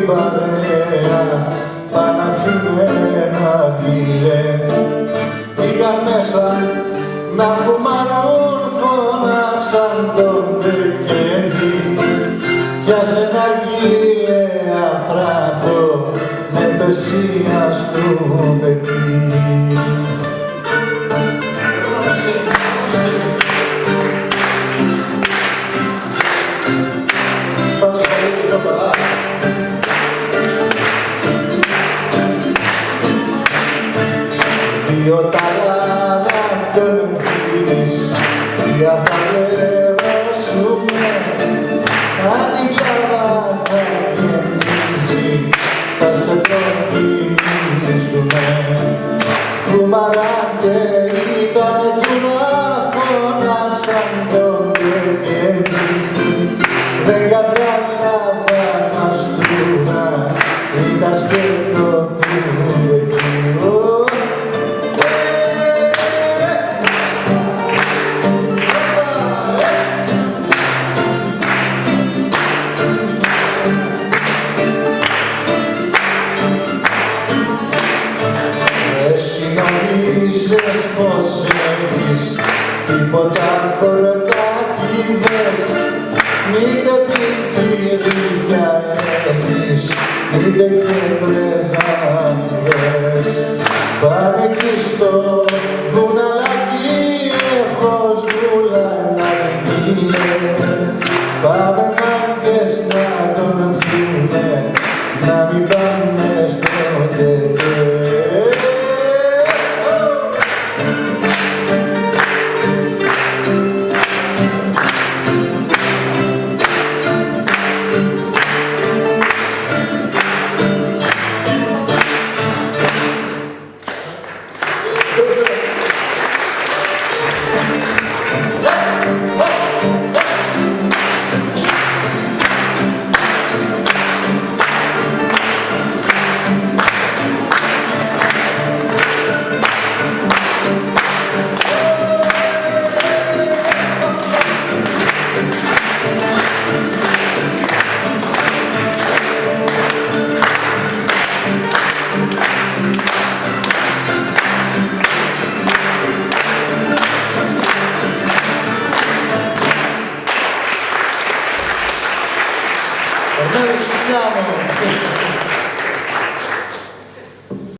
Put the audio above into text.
παρέα πάνω απ' ένα μπιλέ. Πήγαν μέσα να φουμαρούν, φωνάξαν τον Μπεκέντζι. Πιάσε ένα γυλαία φράτο με πεσία στρουμπεκί. Δύο ταλάνα τον δίνεις, για θα λερώσουμε. Αν η διάβατα γεμίζει, θα σε τον κινήσουμε. Φουμαράντε ήταν τσούνα, φωνάξαν τον Μπεκέντζι. Δεν κατάλαβα τα στρούνα, ήταν σκέτο του Μπεκέντζι. Εσύ νομίζεις πως έχεις τίποτα κορκάτιδες, μήτε πιτσιρίκια έχεις, μήτε και πρεζάνιδες. Πάνε εκεί στο βουναλάκι